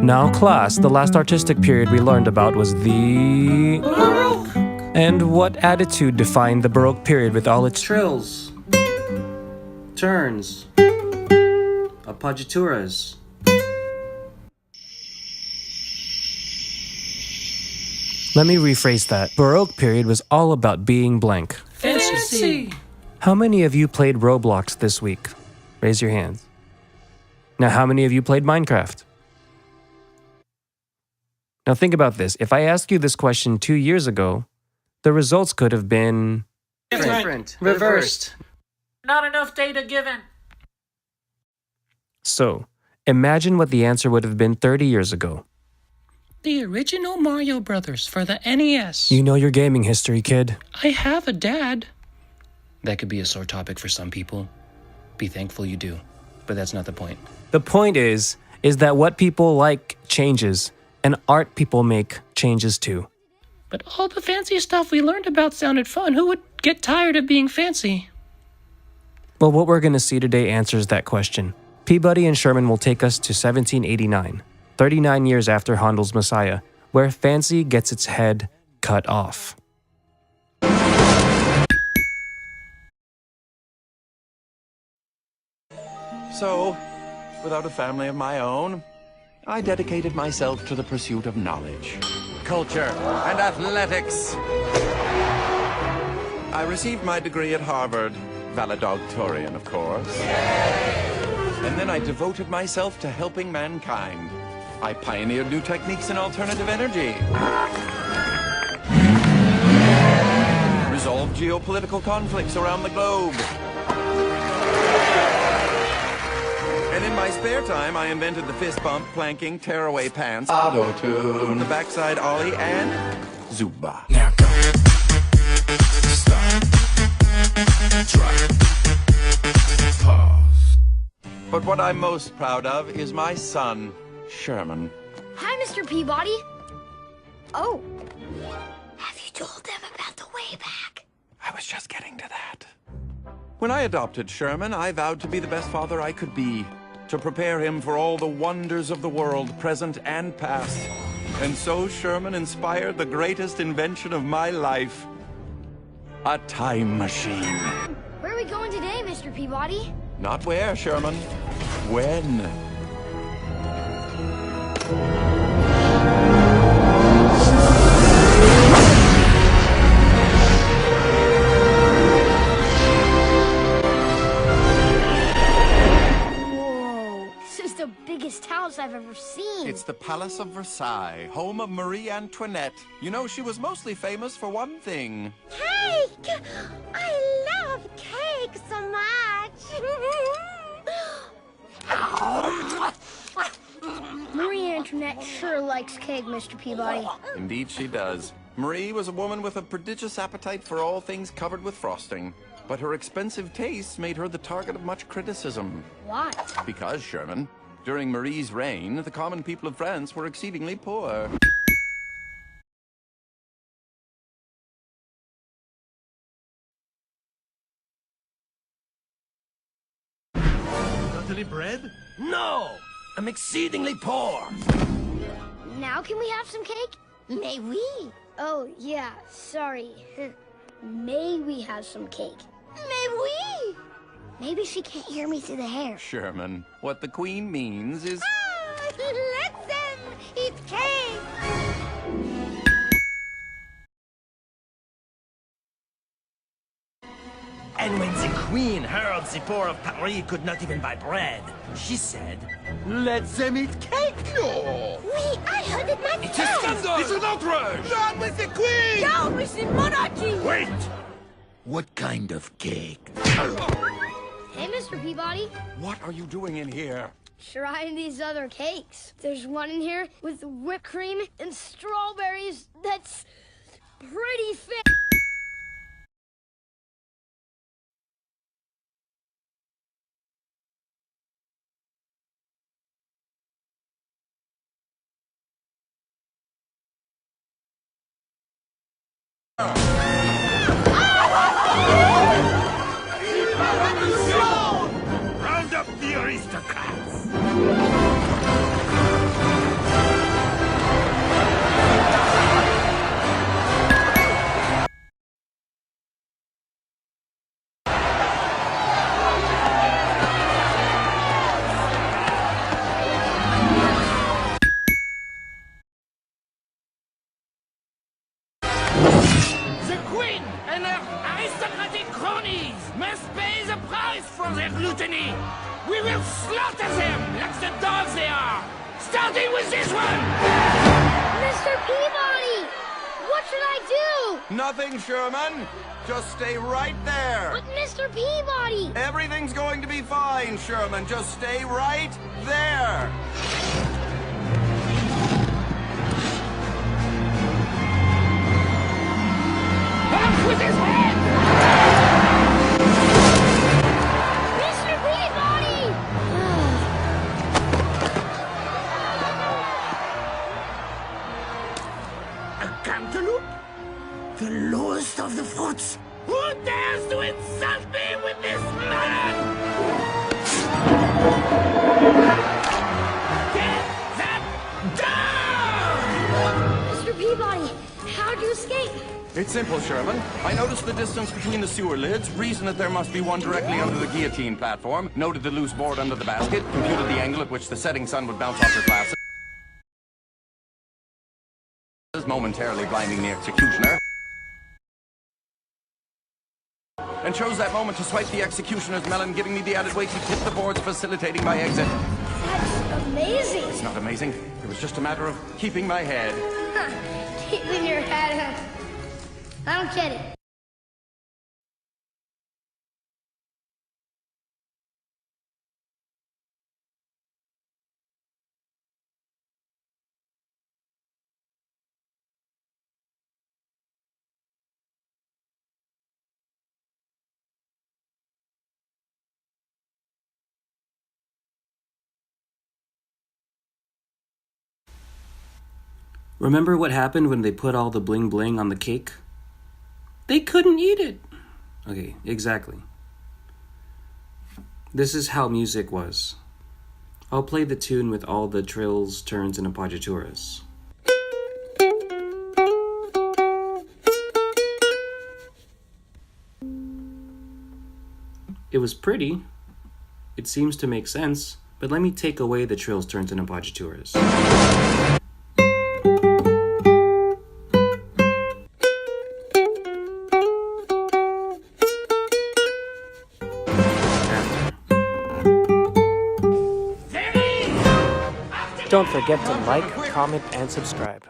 Now class, the last artistic period we learned about was the... Baroque! And what attitude defined the Baroque period with all its... Trills. Turns. Appogiaturas. Let me rephrase that. Baroque period was all about being blank. Fancy! How many of you played Roblox this week? Raise your hands. Now, how many of you played Minecraft? Now think about this. If I asked you this question 2 years ago, the results could have been... Different. Reversed. Not enough data given. So, imagine what the answer would have been 30 years ago. The original Mario Brothers for the NES. You know your gaming history, kid. I have a dad. That could be a sore topic for some people. Be thankful you do. But that's not the point. The point is that what people like changes, and art people make changes too. But all the fancy stuff we learned about sounded fun. Who would get tired of being fancy? Well, what we're going to see today answers that question. Peabody and Sherman will take us to 1789, 39 years after Handel's Messiah, where fancy gets its head cut off. So, without a family of my own, I dedicated myself to the pursuit of knowledge, culture, and athletics. I received my degree at Harvard, valedictorian, of course. And then I devoted myself to helping mankind. I pioneered new techniques in alternative energy, resolved geopolitical conflicts around the globe. And in my spare time, I invented the fist bump, planking, tearaway pants, auto-tune, the backside ollie, and Zumba. Now go. Stop. Try. Pause. But what I'm most proud of is my son, Sherman. Hi, Mr. Peabody. Oh. Have you told them about the way back? I was just getting to that. When I adopted Sherman, I vowed to be the best father I could be, to prepare him for all the wonders of the world, present and past. And so Sherman inspired the greatest invention of my life, a time machine. Where are we going today, Mr. Peabody? Not where, Sherman. When? The biggest house I've ever seen. It's the Palace of Versailles, home of Marie Antoinette. You know, she was mostly famous for one thing. Cake! I love cake so much. Marie Antoinette sure likes cake, Mr. Peabody. Indeed she does. Marie was a woman with a prodigious appetite for all things covered with frosting. But her expensive tastes made her the target of much criticism. Why? Because, Sherman, during Marie's reign, the common people of France were exceedingly poor. Not any bread? No! I'm exceedingly poor. Now can we have some cake? May we? Oh, yeah, sorry. May we have some cake? May we? Maybe she can't hear me through the hair. Sherman, what the Queen means is... Let them eat cake! And when the Queen heard the poor of Paris could not even buy bread, she said, "Let them eat cake." No! Oui, I heard it myself! It's a scandal! It's an outrage! Down with the Queen! Down with the monarchy! Wait! What kind of cake? Hey, Mr. Peabody. What are you doing in here? Trying these other cakes. There's one in here with whipped cream and strawberries that's pretty fit. Round up the aristocrats! brownies must pay the price for their gluttony. We will slaughter them like the dogs they are. Starting with this one! Mr. Peabody! What should I do? Nothing, Sherman. Just stay right there. But Mr. Peabody! Everything's going to be fine, Sherman. Just stay right there. Off with his head! Mr. Peabody! A cantaloupe? The lowest of the fruits. Who dares to insult me with this melon? Get that down! Mr. Peabody, how'd you escape? It's simple, Sherman. I noticed the distance between the sewer lids, reasoned that there must be one directly under the guillotine platform, noted the loose board under the basket, computed the angle at which the setting sun would bounce off your glasses, momentarily blinding the executioner, and chose that moment to swipe the executioner's melon, giving me the added weight to tip the boards, facilitating my exit. That's amazing! It's not amazing. It was just a matter of keeping my head. Keeping your head up. I don't get it. Remember what happened when they put all the bling bling on the cake? They couldn't eat it. Okay, exactly. This is how music was. I'll play the tune with all the trills, turns, and appogiaturas. It was pretty. It seems to make sense, but let me take away the trills, turns, and appogiaturas. Don't forget to like, comment, and subscribe.